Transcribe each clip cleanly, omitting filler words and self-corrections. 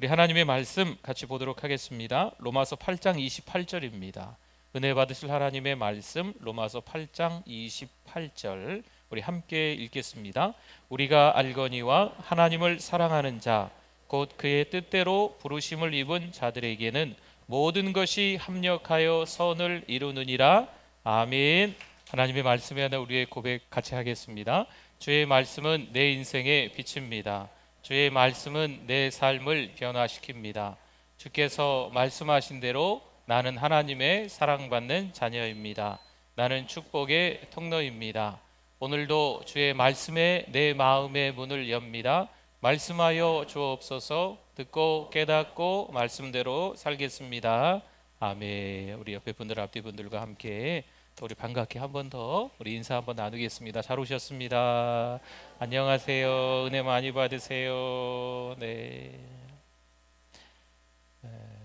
우리 하나님의 말씀 같이 보도록 하겠습니다. 로마서 8장 28절입니다. 은혜 받으실 하나님의 말씀 로마서 8장 28절 우리 함께 읽겠습니다. 우리가 알거니와 하나님을 사랑하는 자 곧 그의 뜻대로 부르심을 입은 자들에게는 모든 것이 합력하여 선을 이루느니라. 아멘. 하나님의 말씀에 하나 우리의 고백 같이 하겠습니다. 주의 말씀은 내 인생의 빛입니다. 주의 말씀은 내 삶을 변화시킵니다. 주께서 말씀하신 대로 나는 하나님의 사랑받는 자녀입니다. 나는 축복의 통로입니다. 오늘도 주의 말씀에 내 마음의 문을 엽니다. 말씀하여 주옵소서. 듣고 깨닫고 말씀대로 살겠습니다. 아멘. 우리 옆에 분들 앞뒤 분들과 함께 또 우리 반갑게 한 번 더 우리 인사 한번 나누겠습니다. 잘 오셨습니다. 안녕하세요. 은혜 많이 받으세요. 네.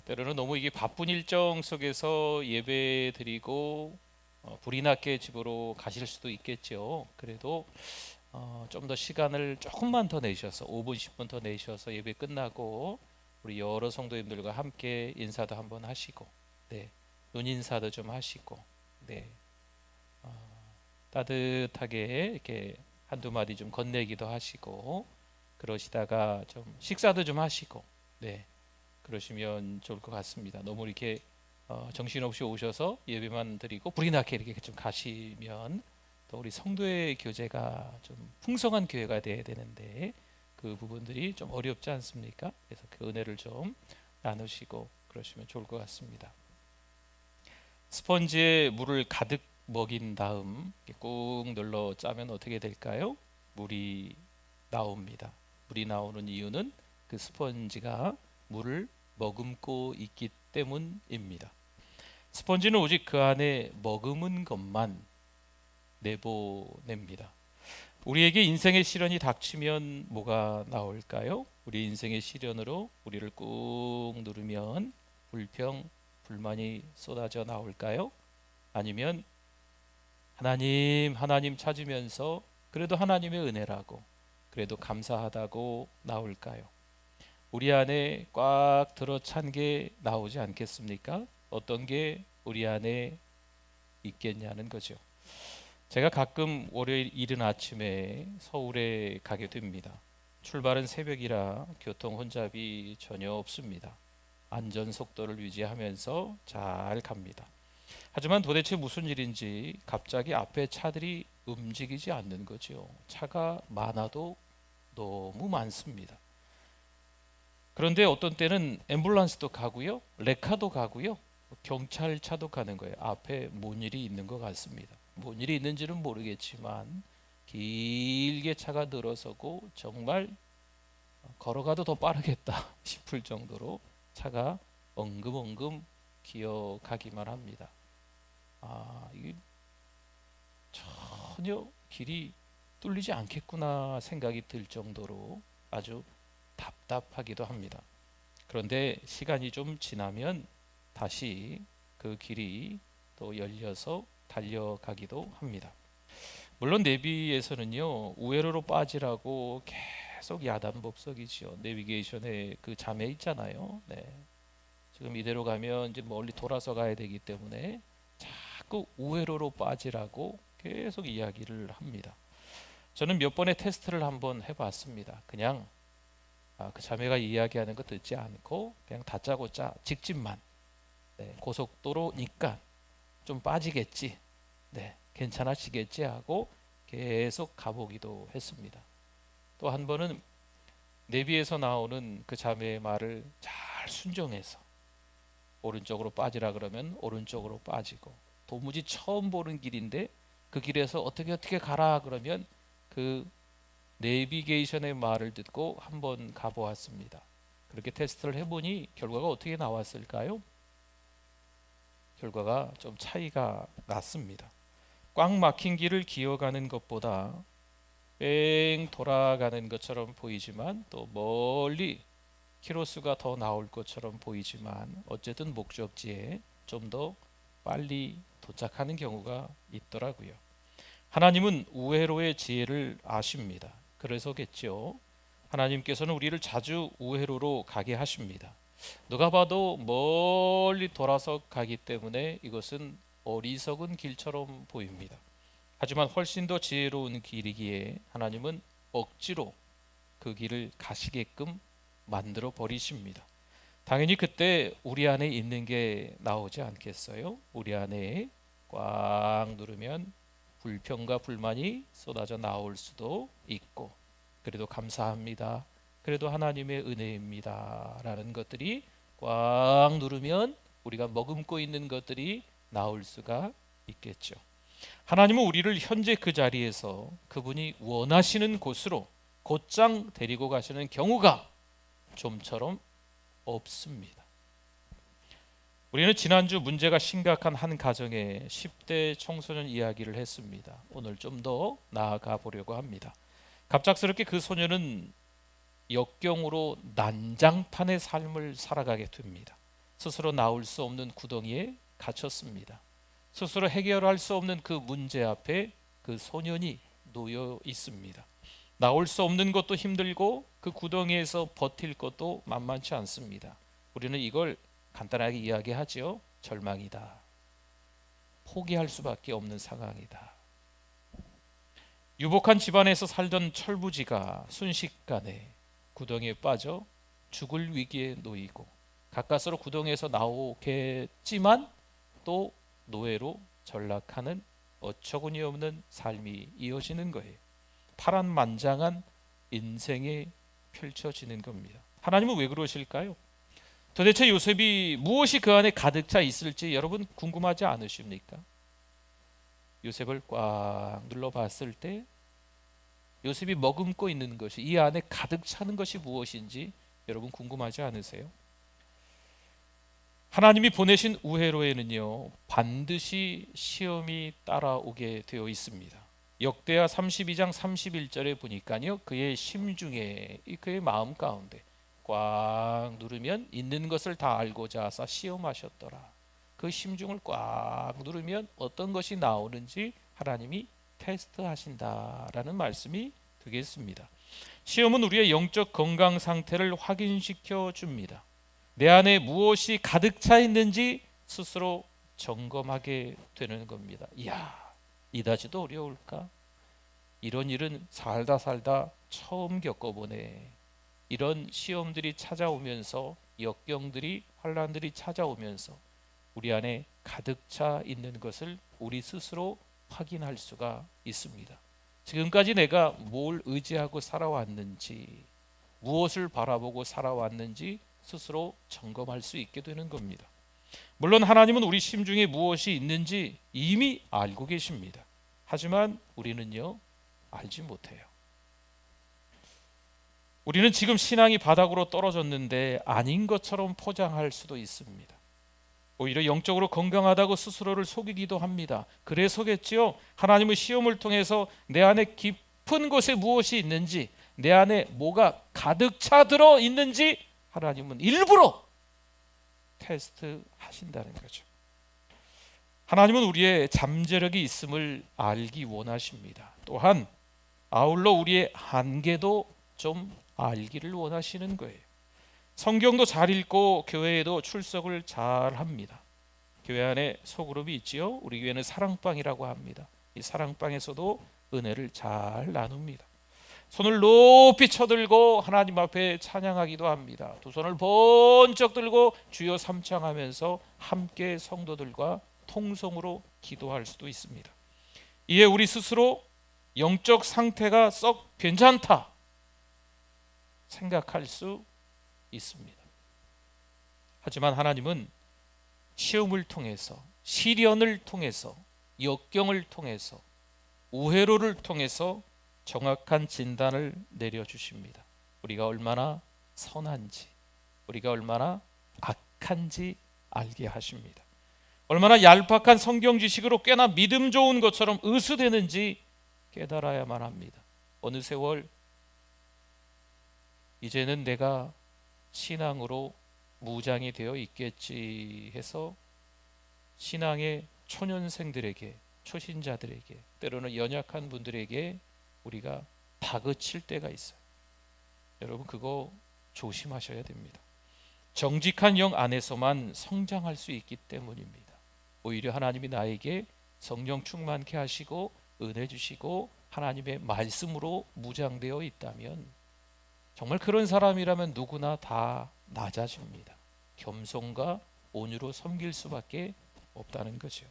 때로는 너무 이게 바쁜 일정 속에서 예배 드리고 불이 났게 집으로 가실 수도 있겠죠. 그래도 좀 더 시간을 조금만 더 내셔서 5분 10분 더 내셔서 예배 끝나고 우리 여러 성도님들과 함께 인사도 한번 하시고, 네, 눈 인사도 좀 하시고, 네, 따뜻하게 이렇게 한두 마디 좀 건네기도 하시고, 그러시다가 좀 식사도 좀 하시고, 네, 그러시면 좋을 것 같습니다. 너무 이렇게 정신없이 오셔서 예배만 드리고 불이 나게 이렇게 좀 가시면 또 우리 성도의 교제가 좀 풍성한 교회가 돼야 되는데 그 부분들이 좀 어렵지 않습니까? 그래서 그 은혜를 좀 나누시고 그러시면 좋을 것 같습니다. 스펀지에 물을 가득 먹인 다음 꾹 눌러 짜면 어떻게 될까요? 물이 나옵니다. 물이 나오는 이유는 그 스펀지가 물을 머금고 있기 때문입니다. 스펀지는 오직 그 안에 머금은 것만 내보냅니다. 우리에게 인생의 시련이 닥치면 뭐가 나올까요? 우리 인생의 시련으로 우리를 꾹 누르면 불평, 불만이 쏟아져 나올까요? 아니면 하나님 찾으면서 그래도 하나님의 은혜라고, 그래도 감사하다고 나올까요? 우리 안에 꽉 들어찬 게 나오지 않겠습니까? 어떤 게 우리 안에 있겠냐는 거죠. 제가 가끔 월요일 이른 아침에 서울에 가게 됩니다. 출발은 새벽이라 교통 혼잡이 전혀 없습니다. 안전 속도를 유지하면서 잘 갑니다. 하지만 도대체 무슨 일인지 갑자기 앞에 차들이 움직이지 않는 거죠. 차가 많아도 너무 많습니다. 그런데 어떤 때는 앰뷸런스도 가고요, 레카도 가고요, 경찰차도 가는 거예요. 앞에 뭔 일이 있는 것 같습니다. 뭔 일이 있는지는 모르겠지만 길게 차가 늘어서고 정말 걸어가도 더 빠르겠다 싶을 정도로 차가 엉금엉금 기어가기만 합니다. 이게 전혀 길이 뚫리지 않겠구나 생각이 들 정도로 아주 답답하기도 합니다. 그런데 시간이 좀 지나면 다시 그 길이 또 열려서 달려가기도 합니다. 물론 내비에서는요, 우회로로 빠지라고 계속 야단법석이죠. 내비게이션에 그 자매 있잖아요. 네. 지금 이대로 가면 이제 멀리 돌아서 가야 되기 때문에 자꾸 우회로로 빠지라고 계속 이야기를 합니다. 저는 몇 번의 테스트를 한번 해봤습니다. 그냥 그 자매가 이야기하는 거 듣지 않고 그냥 다짜고짜 직진만, 네, 고속도로니까 좀 빠지겠지, 네, 괜찮아지겠지 하고 계속 가보기도 했습니다. 또 한 번은 내비에서 나오는 그 자매의 말을 잘 순종해서 오른쪽으로 빠지라 그러면 오른쪽으로 빠지고, 도무지 처음 보는 길인데 그 길에서 어떻게 가라 그러면 그 내비게이션의 말을 듣고 한번 가보았습니다. 그렇게 테스트를 해보니 결과가 어떻게 나왔을까요? 결과가 좀 차이가 났습니다. 꽉 막힌 길을 기어가는 것보다 뺑 돌아가는 것처럼 보이지만 또 멀리 키로수가 더 나올 것처럼 보이지만 어쨌든 목적지에 좀 더 빨리 도착하는 경우가 있더라고요. 하나님은 우회로의 지혜를 아십니다. 그래서겠죠. 하나님께서는 우리를 자주 우회로로 가게 하십니다. 누가 봐도 멀리 돌아서 가기 때문에 이것은 어리석은 길처럼 보입니다. 하지만 훨씬 더 지혜로운 길이기에 하나님은 억지로 그 길을 가시게끔 만들어 버리십니다. 당연히 그때 우리 안에 있는 게 나오지 않겠어요? 우리 안에 꽉 누르면 불평과 불만이 쏟아져 나올 수도 있고, 그래도 감사합니다, 그래도 하나님의 은혜입니다 라는 것들이 꽉 누르면 우리가 머금고 있는 것들이 나올 수가 있겠죠. 하나님은 우리를 현재 그 자리에서 그분이 원하시는 곳으로 곧장 데리고 가시는 경우가 좀처럼 없습니다. 우리는 지난주 문제가 심각한 한 가정의 10대 청소년 이야기를 했습니다. 오늘 좀 더 나아가 보려고 합니다. 갑작스럽게 그 소년은 역경으로 난장판의 삶을 살아가게 됩니다. 스스로 나올 수 없는 구덩이에 갇혔습니다. 스스로 해결할 수 없는 그 문제 앞에 그 소년이 놓여 있습니다. 나올 수 없는 것도 힘들고 그 구덩이에서 버틸 것도 만만치 않습니다. 우리는 이걸 간단하게 이야기하죠. 절망이다. 포기할 수밖에 없는 상황이다. 유복한 집안에서 살던 철부지가 순식간에 구덩이에 빠져 죽을 위기에 놓이고 가까스로 구덩이에서 나오겠지만 또 노예로 전락하는 어처구니 없는 삶이 이어지는 거예요. 파란만장한 인생이 펼쳐지는 겁니다. 하나님은 왜 그러실까요? 도대체 요셉이 무엇이 그 안에 가득 차 있을지 여러분 궁금하지 않으십니까? 요셉을 꽉 눌러봤을 때 요셉이 머금고 있는 것이, 이 안에 가득 차는 것이 무엇인지 여러분 궁금하지 않으세요? 하나님이 보내신 우회로에는요 반드시 시험이 따라오게 되어 있습니다. 역대하 32장 31절에 보니까요 그의 심중에, 그의 마음 가운데 꽉 누르면 있는 것을 다 알고자 하사 시험하셨더라. 그 심중을 꽉 누르면 어떤 것이 나오는지 하나님이 테스트하신다라는 말씀이 되겠습니다. 시험은 우리의 영적 건강 상태를 확인시켜 줍니다. 내 안에 무엇이 가득 차 있는지 스스로 점검하게 되는 겁니다. 이야, 이다지도 어려울까? 이런 일은 살다 처음 겪어보네. 이런 시험들이 찾아오면서, 역경들이, 환난들이 찾아오면서 우리 안에 가득 차 있는 것을 우리 스스로 확인할 수가 있습니다. 지금까지 내가 뭘 의지하고 살아왔는지, 무엇을 바라보고 살아왔는지 스스로 점검할 수 있게 되는 겁니다. 물론 하나님은 우리 심중에 무엇이 있는지 이미 알고 계십니다. 하지만 우리는요 알지 못해요. 우리는 지금 신앙이 바닥으로 떨어졌는데 아닌 것처럼 포장할 수도 있습니다. 오히려 영적으로 건강하다고 스스로를 속이기도 합니다. 그래서겠지요, 하나님은 시험을 통해서 내 안에 깊은 곳에 무엇이 있는지, 내 안에 뭐가 가득 차 들어 있는지 하나님은 일부러 테스트 하신다는 거죠. 하나님은 우리의 잠재력이 있음을 알기 원하십니다. 또한 아울러 우리의 한계도 좀 알기를 원하시는 거예요. 성경도 잘 읽고 교회에도 출석을 잘 합니다. 교회 안에 소그룹이 있지요. 우리 교회는 사랑방이라고 합니다. 이 사랑방에서도 은혜를 잘 나눕니다. 손을 높이 쳐들고 하나님 앞에 찬양하기도 합니다. 두 손을 번쩍 들고 주여 삼창하면서 함께 성도들과 통성으로 기도할 수도 있습니다. 이에 우리 스스로 영적 상태가 썩 괜찮다 생각할 수 있습니다. 하지만 하나님은 시험을 통해서, 시련을 통해서, 역경을 통해서, 우회로를 통해서 정확한 진단을 내려주십니다. 우리가 얼마나 선한지, 우리가 얼마나 악한지 알게 하십니다. 얼마나 얄팍한 성경 지식으로 꽤나 믿음 좋은 것처럼 의수되는지 깨달아야만 합니다. 어느 세월 이제는 내가 신앙으로 무장이 되어 있겠지 해서 신앙의 초년생들에게, 초신자들에게, 때로는 연약한 분들에게 우리가 다그칠 때가 있어요. 여러분 그거 조심하셔야 됩니다. 정직한 영 안에서만 성장할 수 있기 때문입니다. 오히려 하나님이 나에게 성령 충만케 하시고 은혜 주시고 하나님의 말씀으로 무장되어 있다면, 정말 그런 사람이라면 누구나 다 낮아집니다. 겸손과 온유로 섬길 수밖에 없다는 거죠.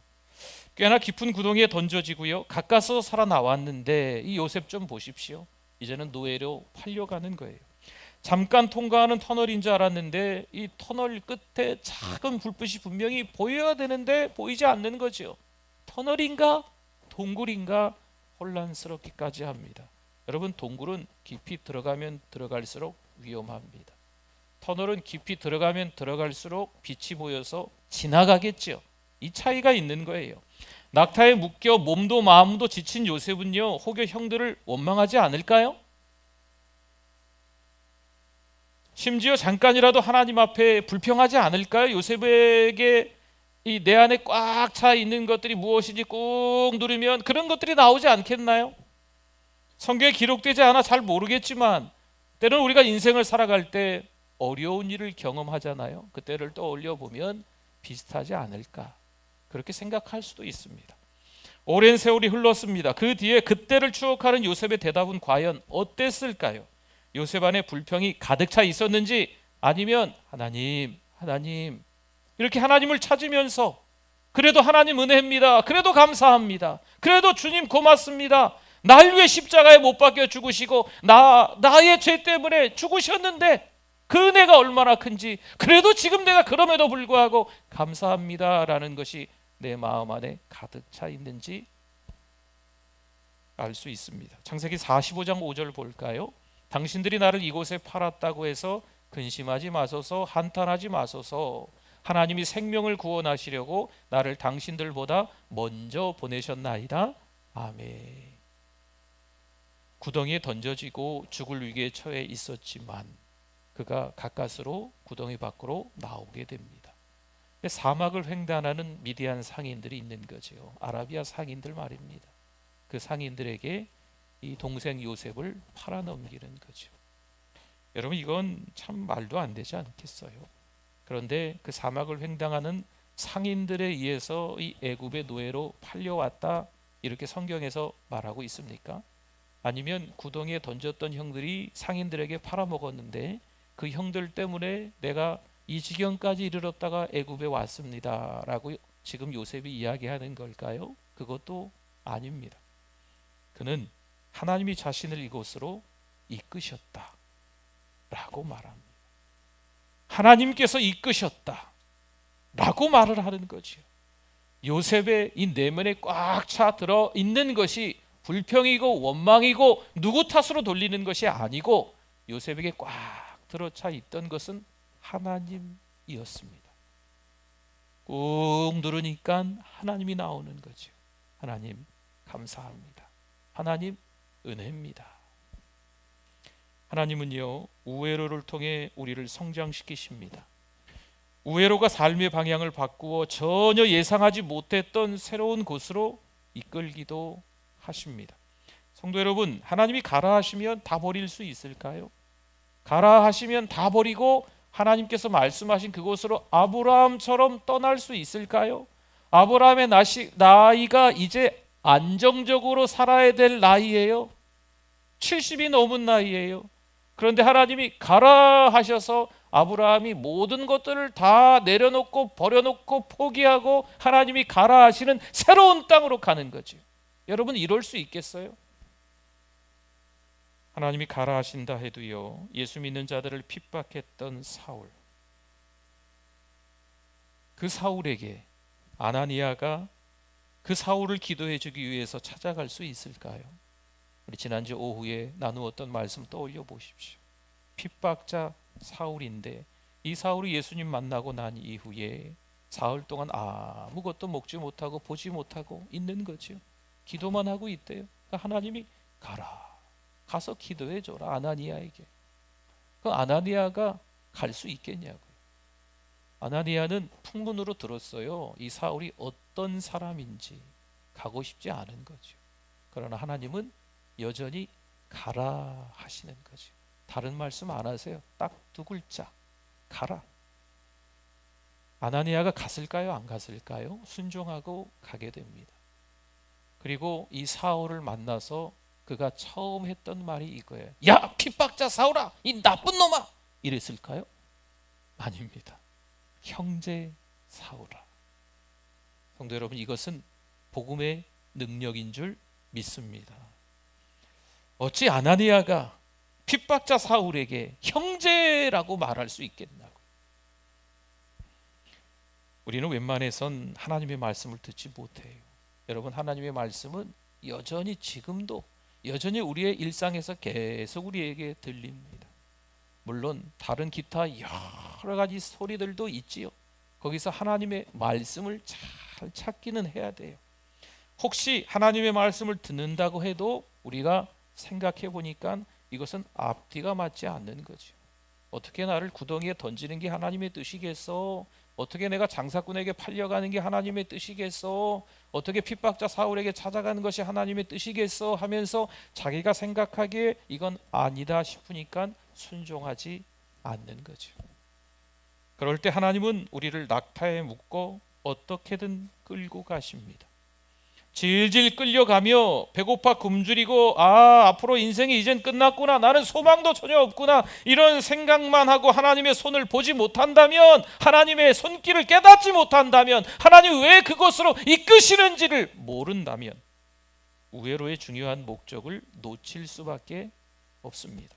꽤나 깊은 구덩이에 던져지고요, 가까스로 살아나왔는데 이 요셉 좀 보십시오. 이제는 노예로 팔려가는 거예요. 잠깐 통과하는 터널인 줄 알았는데 이 터널 끝에 작은 불빛이 분명히 보여야 되는데 보이지 않는 거죠. 터널인가 동굴인가 혼란스럽기까지 합니다. 여러분, 동굴은 깊이 들어가면 들어갈수록 위험합니다. 터널은 깊이 들어가면 들어갈수록 빛이 보여서 지나가겠죠. 이 차이가 있는 거예요. 낙타에 묶여 몸도 마음도 지친 요셉은요, 혹여 형들을 원망하지 않을까요? 심지어 잠깐이라도 하나님 앞에 불평하지 않을까요? 요셉에게 이 내 안에 꽉 차 있는 것들이 무엇인지 꾹 누르면 그런 것들이 나오지 않겠나요? 성경에 기록되지 않아 잘 모르겠지만 때로는 우리가 인생을 살아갈 때 어려운 일을 경험하잖아요. 그때를 떠올려 보면 비슷하지 않을까, 그렇게 생각할 수도 있습니다. 오랜 세월이 흘렀습니다. 그 뒤에 그때를 추억하는 요셉의 대답은 과연 어땠을까요? 요셉 안에 불평이 가득 차 있었는지, 아니면 하나님 이렇게 하나님을 찾으면서 그래도 하나님 은혜입니다, 그래도 감사합니다, 그래도 주님 고맙습니다, 날 위해 십자가에 못 박혀 죽으시고 나의 죄 때문에 죽으셨는데 그 은혜가 얼마나 큰지, 그래도 지금 내가 그럼에도 불구하고 감사합니다라는 것이 내 마음 안에 가득 차 있는지 알 수 있습니다. 창세기 45장 5절 볼까요? 당신들이 나를 이곳에 팔았다고 해서 근심하지 마소서, 한탄하지 마소서. 하나님이 생명을 구원하시려고 나를 당신들보다 먼저 보내셨나이다. 아멘. 구덩이에 던져지고 죽을 위기에 처해 있었지만 그가 가까스로 구덩이 밖으로 나오게 됩니다. 사막을 횡단하는 미디안 상인들이 있는 거죠. 아라비아 상인들 말입니다. 그 상인들에게 이 동생 요셉을 팔아넘기는 거죠. 여러분, 이건 참 말도 안 되지 않겠어요? 그런데 그 사막을 횡단하는 상인들에 의해서 이 애굽의 노예로 팔려왔다, 이렇게 성경에서 말하고 있습니까? 아니면 구덩이에 던졌던 형들이 상인들에게 팔아먹었는데 그 형들 때문에 내가 이 지경까지 이르렀다가 애굽에 왔습니다 라고 지금 요셉이 이야기하는 걸까요? 그것도 아닙니다. 그는 하나님이 자신을 이곳으로 이끄셨다 라고 말합니다. 하나님께서 이끄셨다 라고 말을 하는 거죠. 요셉의 이 내면에 꽉 차 들어 있는 것이 불평이고 원망이고 누구 탓으로 돌리는 것이 아니고, 요셉에게 꽉 들어차 있던 것은 하나님이었습니다. 꾹 누르니까 하나님이 나오는 거죠. 하나님 감사합니다. 하나님 은혜입니다. 하나님은요, 우회로를 통해 우리를 성장시키십니다. 우회로가 삶의 방향을 바꾸어 전혀 예상하지 못했던 새로운 곳으로 이끌기도 하십니다. 성도 여러분, 하나님이 가라 하시면 다 버릴 수 있을까요? 가라 하시면 다 버리고 하나님께서 말씀하신 그곳으로 아브라함처럼 떠날 수 있을까요? 아브라함의 나이가 이제 안정적으로 살아야 될 나이예요. 70이 넘은 나이예요. 그런데 하나님이 가라 하셔서 아브라함이 모든 것들을 다 내려놓고 버려놓고 포기하고 하나님이 가라 하시는 새로운 땅으로 가는 거죠. 여러분, 이럴 수 있겠어요? 하나님이 가라 하신다 해도요, 예수 믿는 자들을 핍박했던 사울, 그 사울에게 아나니아가 그 사울을 기도해 주기 위해서 찾아갈 수 있을까요? 우리 지난주 오후에 나누었던 말씀 떠올려 보십시오. 핍박자 사울인데 이 사울이 예수님 만나고 난 이후에 사흘 동안 아무것도 먹지 못하고 보지 못하고 있는 거죠. 기도만 하고 있대요. 그러니까 하나님이 가서 기도해 줘라 아나니아에게. 그 아나니아가 갈 수 있겠냐고요. 아나니아는 풍문으로 들었어요. 이 사울이 어떤 사람인지. 가고 싶지 않은 거죠. 그러나 하나님은 여전히 가라 하시는 거죠. 다른 말씀 안 하세요. 딱 두 글자, 가라. 아나니아가 갔을까요? 안 갔을까요? 순종하고 가게 됩니다. 그리고 이 사울을 만나서 그가 처음 했던 말이 이거예요. 야, 핍박자 사울아, 이 나쁜 놈아! 이랬을까요? 아닙니다. 형제 사울아. 성도 여러분, 이것은 복음의 능력인 줄 믿습니다. 어찌 아나니아가 핍박자 사울에게 형제라고 말할 수 있겠나고? 우리는 웬만해선 하나님의 말씀을 듣지 못해요. 여러분, 하나님의 말씀은 여전히 지금도 여전히 우리의 일상에서 계속 우리에게 들립니다. 물론 다른 기타 여러 가지 소리들도 있지요. 거기서 하나님의 말씀을 잘 찾기는 해야 돼요. 혹시 하나님의 말씀을 듣는다고 해도 우리가 생각해 보니까 이것은 앞뒤가 맞지 않는 거죠. 어떻게 나를 구덩이에 던지는 게 하나님의 뜻이겠어? 어떻게 내가 장사꾼에게 팔려가는 게 하나님의 뜻이겠어? 어떻게 핍박자 사울에게 찾아가는 것이 하나님의 뜻이겠어? 하면서 자기가 생각하기에 이건 아니다 싶으니까 순종하지 않는 거죠. 그럴 때 하나님은 우리를 낙타에 묶어 어떻게든 끌고 가십니다. 질질 끌려가며 배고파 굶주리고 앞으로 인생이 이젠 끝났구나, 나는 소망도 전혀 없구나, 이런 생각만 하고 하나님의 손을 보지 못한다면, 하나님의 손길을 깨닫지 못한다면, 하나님 왜 그곳으로 이끄시는지를 모른다면 우회로의 중요한 목적을 놓칠 수밖에 없습니다.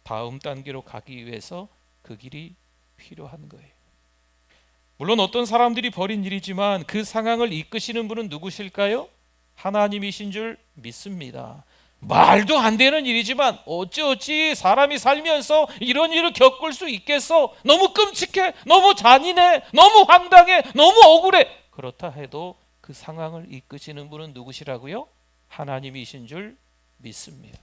다음 단계로 가기 위해서 그 길이 필요한 거예요. 물론 어떤 사람들이 벌인 일이지만 그 상황을 이끄시는 분은 누구실까요? 하나님이신 줄 믿습니다. 말도 안 되는 일이지만 어찌 사람이 살면서 이런 일을 겪을 수 있겠어? 너무 끔찍해, 너무 잔인해, 너무 황당해, 너무 억울해. 그렇다 해도 그 상황을 이끄시는 분은 누구시라고요? 하나님이신 줄 믿습니다.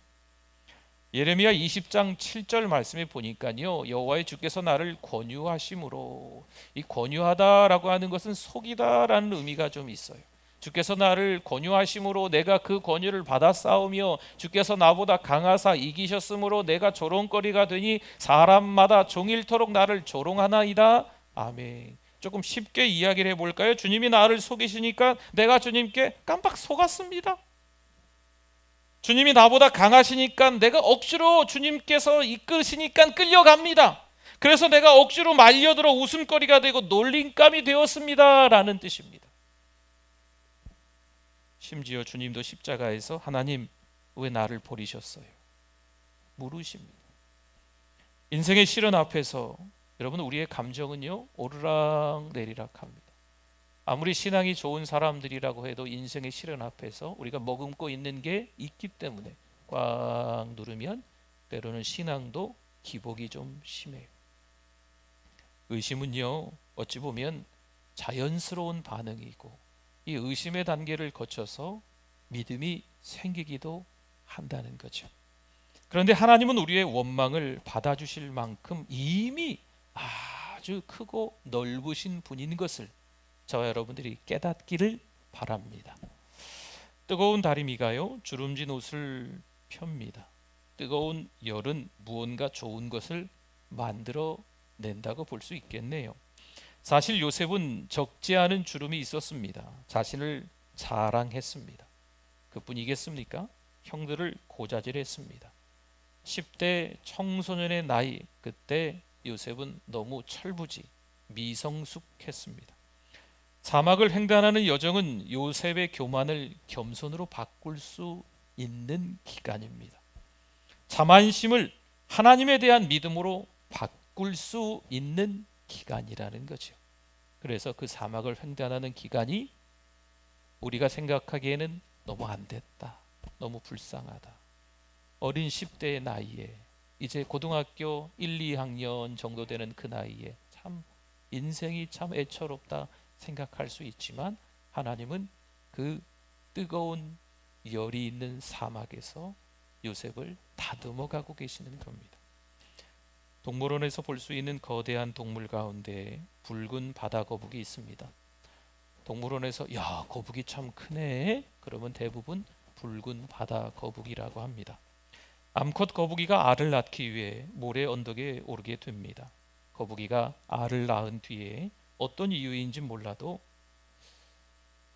예레미야 20장 7절 말씀에 보니까요, 여호와의 주께서 나를 권유하심으로, 이 권유하다라고 하는 것은 속이다라는 의미가 좀 있어요. 주께서 나를 권유하심으로 내가 그 권유를 받아 싸우며 주께서 나보다 강하사 이기셨으므로 내가 조롱거리가 되니 사람마다 종일토록 나를 조롱하나이다. 아멘. 조금 쉽게 이야기를 해볼까요? 주님이 나를 속이시니까 내가 주님께 깜빡 속았습니다. 주님이 나보다 강하시니까 내가 억지로 주님께서 이끄시니까 끌려갑니다. 그래서 내가 억지로 말려들어 웃음거리가 되고 놀림감이 되었습니다 라는 뜻입니다. 심지어 주님도 십자가에서 하나님 왜 나를 버리셨어요? 물으십니다. 인생의 시련 앞에서 여러분, 우리의 감정은요 오르락 내리락 합니다. 아무리 신앙이 좋은 사람들이라고 해도 인생의 시련 앞에서 우리가 머금고 있는 게 있기 때문에 꽉 누르면 때로는 신앙도 기복이 좀 심해요. 의심은요 어찌 보면 자연스러운 반응이고 이 의심의 단계를 거쳐서 믿음이 생기기도 한다는 거죠. 그런데 하나님은 우리의 원망을 받아주실 만큼 이미 아주 크고 넓으신 분인 것을 저와 여러분들이 깨닫기를 바랍니다. 뜨거운 다리미가요 주름진 옷을 펴니다. 뜨거운 열은 무언가 좋은 것을 만들어 낸다고 볼 수 있겠네요. 사실 요셉은 적지 않은 주름이 있었습니다. 자신을 자랑했습니다. 그뿐이겠습니까? 형들을 고자질했습니다. 10대 청소년의 나이, 그때 요셉은 너무 철부지 미성숙했습니다. 사막을 횡단하는 여정은 요셉의 교만을 겸손으로 바꿀 수 있는 기간입니다. 자만심을 하나님에 대한 믿음으로 바꿀 수 있는 기간이라는 거죠. 그래서 그 사막을 횡단하는 기간이 우리가 생각하기에는 너무 안 됐다, 너무 불쌍하다, 어린 10대의 나이에 이제 고등학교 1, 2학년 정도 되는 그 나이에 참 인생이 참 애처롭다 생각할 수 있지만 하나님은 그 뜨거운 열이 있는 사막에서 요셉을 다듬어 가고 계시는 겁니다. 동물원에서 볼 수 있는 거대한 동물 가운데 붉은 바다 거북이 있습니다. 동물원에서 야, 거북이 참 크네, 그러면 대부분 붉은 바다 거북이라고 합니다. 암컷 거북이가 알을 낳기 위해 모래 언덕에 오르게 됩니다. 거북이가 알을 낳은 뒤에 어떤 이유인지 몰라도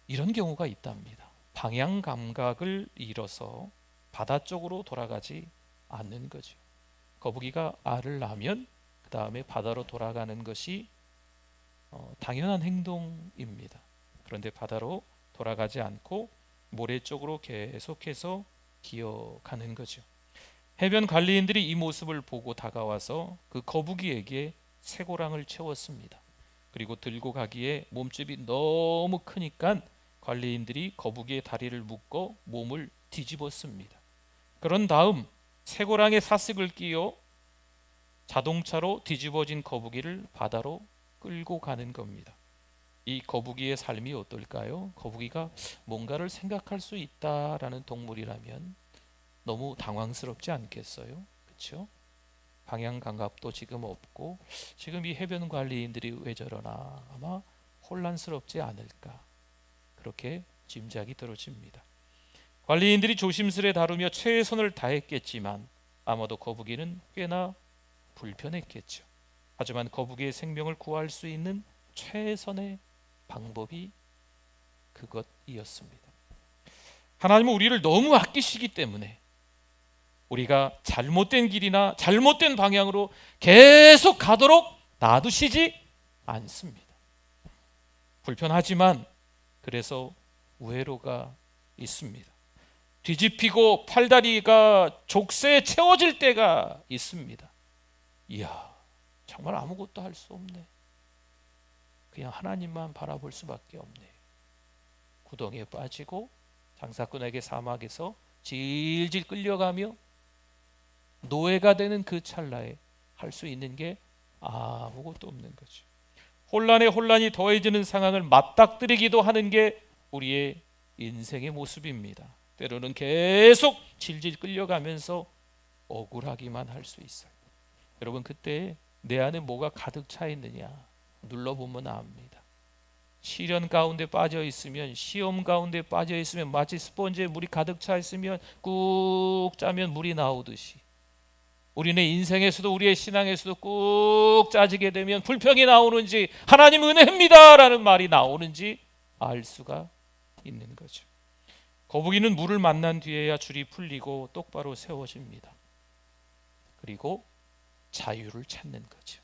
이런 경우가 있답니다. 방향 감각을 잃어서 바다 쪽으로 돌아가지 않는 거죠. 거북이가 알을 낳으면 그 다음에 바다로 돌아가는 것이 당연한 행동입니다. 그런데 바다로 돌아가지 않고 모래 쪽으로 계속해서 기어가는 거죠. 해변 관리인들이 이 모습을 보고 다가와서 그 거북이에게 쇠고랑을 채웠습니다. 그리고 들고 가기에 몸집이 너무 크니까 관리인들이 거북이의 다리를 묶어 몸을 뒤집었습니다. 그런 다음 쇠고랑에 사슬을 끼워 자동차로 뒤집어진 거북이를 바다로 끌고 가는 겁니다. 이 거북이의 삶이 어떨까요? 거북이가 뭔가를 생각할 수 있다라는 동물이라면 너무 당황스럽지 않겠어요? 그렇죠? 방향 감각도 지금 없고 지금 이 해변 관리인들이 왜 저러나 아마 혼란스럽지 않을까 그렇게 짐작이 들어집니다. 관리인들이 조심스레 다루며 최선을 다했겠지만 아마도 거북이는 꽤나 불편했겠죠. 하지만 거북이의 생명을 구할 수 있는 최선의 방법이 그것이었습니다. 하나님은 우리를 너무 아끼시기 때문에 우리가 잘못된 길이나 잘못된 방향으로 계속 가도록 놔두시지 않습니다. 불편하지만 그래서 우회로가 있습니다. 뒤집히고 팔다리가 족쇄에 채워질 때가 있습니다. 이야, 정말 아무것도 할 수 없네. 그냥 하나님만 바라볼 수밖에 없네. 구덩이에 빠지고 장사꾼에게 사막에서 질질 끌려가며 노예가 되는 그 찰나에 할 수 있는 게 아무것도 없는 거죠. 혼란에 혼란이 더해지는 상황을 맞닥뜨리기도 하는 게 우리의 인생의 모습입니다. 때로는 계속 질질 끌려가면서 억울하기만 할 수 있어요. 여러분, 그때 내 안에 뭐가 가득 차 있느냐 눌러보면 압니다. 시련 가운데 빠져 있으면, 시험 가운데 빠져 있으면, 마치 스펀지에 물이 가득 차 있으면 꾹 짜면 물이 나오듯이 우리는 인생에서도 우리의 신앙에서도 꾹 짜지게 되면 불평이 나오는지 하나님 은혜입니다 라는 말이 나오는지 알 수가 있는 거죠. 거북이는 물을 만난 뒤에야 줄이 풀리고 똑바로 세워집니다. 그리고 자유를 찾는 거죠.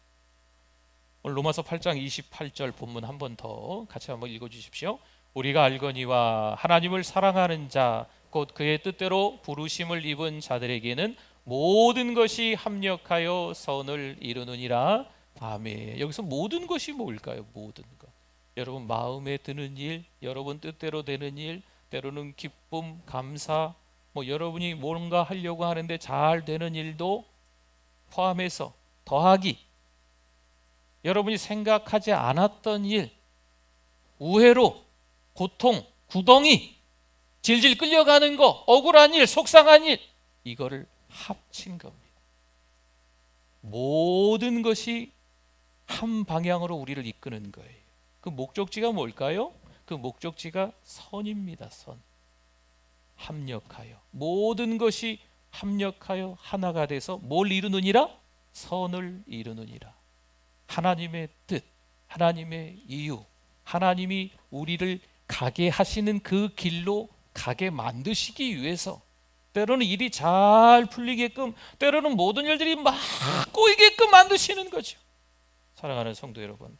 오늘 로마서 8장 28절 본문 한 번 더 같이 한번 읽어주십시오. 우리가 알거니와 하나님을 사랑하는 자 곧 그의 뜻대로 부르심을 입은 자들에게는 모든 것이 합력하여 선을 이루느니라. 아멘. 여기서 모든 것이 뭘까요? 모든 것. 여러분 마음에 드는 일, 여러분 뜻대로 되는 일, 때로는 기쁨, 감사, 여러분이 뭔가 하려고 하는데 잘 되는 일도 포함해서 더하기, 여러분이 생각하지 않았던 일, 우회로, 고통, 구덩이, 질질 끌려가는 거, 억울한 일, 속상한 일, 이거를 합친 겁니다. 모든 것이 한 방향으로 우리를 이끄는 거예요. 그 목적지가 뭘까요? 그 목적지가 선입니다. 선. 합력하여, 모든 것이 합력하여 하나가 돼서 뭘 이루느니라? 선을 이루느니라. 하나님의 뜻, 하나님의 이유, 하나님이 우리를 가게 하시는 그 길로 가게 만드시기 위해서 때로는 일이 잘 풀리게끔, 때로는 모든 일들이 막 꼬이게끔 만드시는 거죠. 사랑하는 성도 여러분,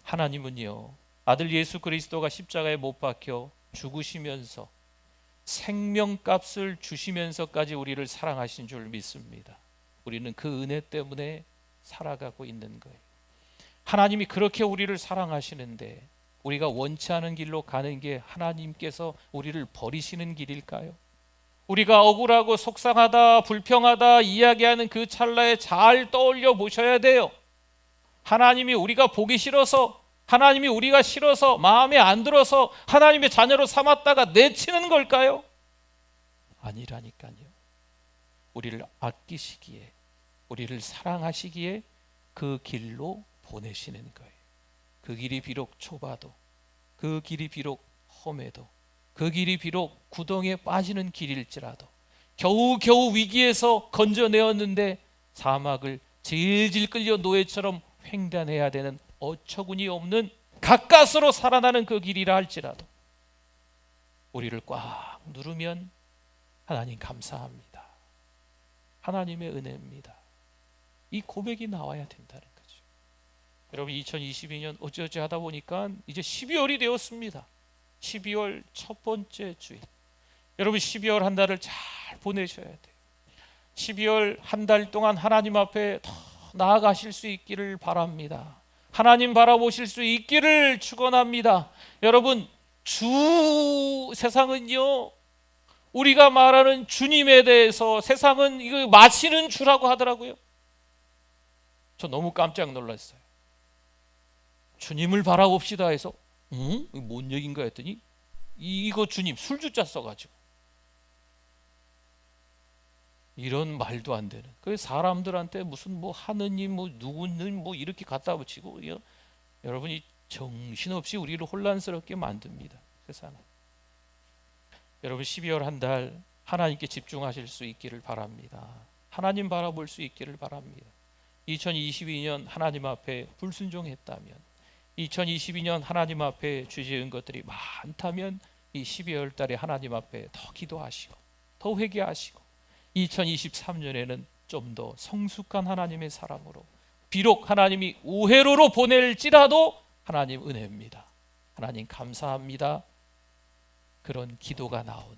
하나님은요, 아들 예수 그리스도가 십자가에 못 박혀 죽으시면서 생명값을 주시면서까지 우리를 사랑하신 줄 믿습니다. 우리는 그 은혜 때문에 살아가고 있는 거예요. 하나님이 그렇게 우리를 사랑하시는데 우리가 원치 않은 길로 가는 게 하나님께서 우리를 버리시는 길일까요? 우리가 억울하고 속상하다, 불평하다 이야기하는 그 찰나에 잘 떠올려 보셔야 돼요. 하나님이 우리가 보기 싫어서, 하나님이 우리가 싫어서, 마음에 안 들어서 하나님의 자녀로 삼았다가 내치는 걸까요? 아니라니까요. 우리를 아끼시기에, 우리를 사랑하시기에 그 길로 보내시는 거예요. 그 길이 비록 좁아도, 그 길이 비록 험해도, 그 길이 비록 구덩이에 빠지는 길일지라도, 겨우겨우 위기에서 건져내었는데 사막을 질질 끌려 노예처럼 횡단해야 되는 어처구니 없는 가까스로 살아나는 그 길이라 할지라도 우리를 꽉 누르면 하나님 감사합니다. 하나님의 은혜입니다. 이 고백이 나와야 된다는 거죠. 여러분, 2022년 어찌어찌 하다 보니까 이제 12월이 되었습니다. 12월 첫 번째 주일. 여러분, 12월 한 달을 잘 보내셔야 돼요. 12월 한 달 동안 하나님 앞에 더 나아가실 수 있기를 바랍니다. 하나님 바라보실 수 있기를 축원합니다. 여러분, 세상은요, 우리가 말하는 주님에 대해서 세상은 이거 마시는 주라고 하더라고요. 저 너무 깜짝 놀랐어요. 주님을 바라봅시다 해서 이거 뭔 얘기인가 했더니 이거 주님 술주자 써가지고 이런 말도 안 되는, 그 사람들한테 무슨 뭐 하느님 뭐 누구는 뭐 이렇게 갖다 붙이고, 여러분이 정신없이 우리를 혼란스럽게 만듭니다. 세상은. 여러분, 12월 한 달 하나님께 집중하실 수 있기를 바랍니다. 하나님 바라볼 수 있기를 바랍니다. 2022년 하나님 앞에 불순종했다면, 2022년 하나님 앞에 죄지은 것들이 많다면 이 12월 달에 하나님 앞에 더 기도하시고 더 회개하시고 2023년에는 좀 더 성숙한 하나님의 사람으로, 비록 하나님이 우회로로 보낼지라도 하나님 은혜입니다, 하나님 감사합니다, 그런 기도가 나오는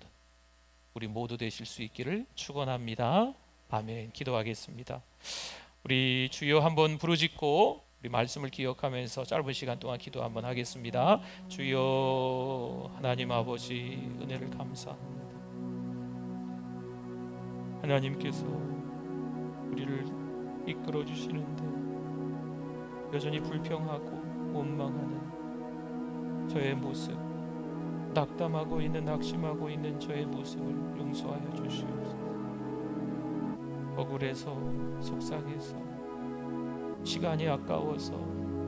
우리 모두 되실 수 있기를 축원합니다. 아멘. 기도하겠습니다. 우리 주여 한번 부르짖고 우리 말씀을 기억하면서 짧은 시간 동안 기도 한번 하겠습니다. 주여 하나님 아버지, 은혜를 감사합니다. 하나님께서 우리를 이끌어 주시는데 여전히 불평하고 원망하는 저의 모습, 낙담하고 있는, 낙심하고 있는 저의 모습을 용서하여 주시옵소서. 억울해서, 속상해서, 시간이 아까워서,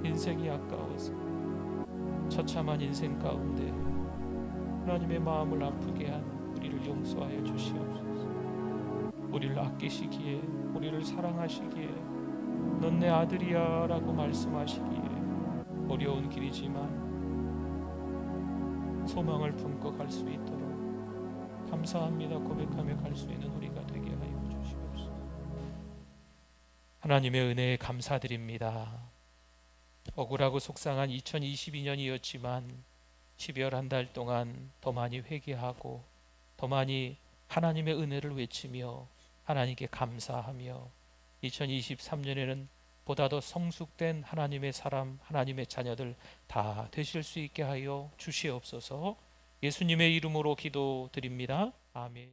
인생이 아까워서 처참한 인생 가운데 하나님의 마음을 아프게 한 우리를 용서하여 주시옵소서. 우리를 아끼시기에, 우리를 사랑하시기에, 넌 내 아들이야 라고 말씀하시기에 어려운 길이지만 소망을 품고 갈 수 있도록 감사합니다 고백하며 갈 수 있는 우리가 되게 하여 주시옵소서. 하나님의 은혜에 감사드립니다. 억울하고 속상한 2022년이었지만 12월 한 달 동안 더 많이 회개하고 더 많이 하나님의 은혜를 외치며 하나님께 감사하며 2023년에는 보다 더 성숙된 하나님의 사람, 하나님의 자녀들 다 되실 수 있게 하여 주시옵소서. 예수님의 이름으로 기도드립니다. 아멘.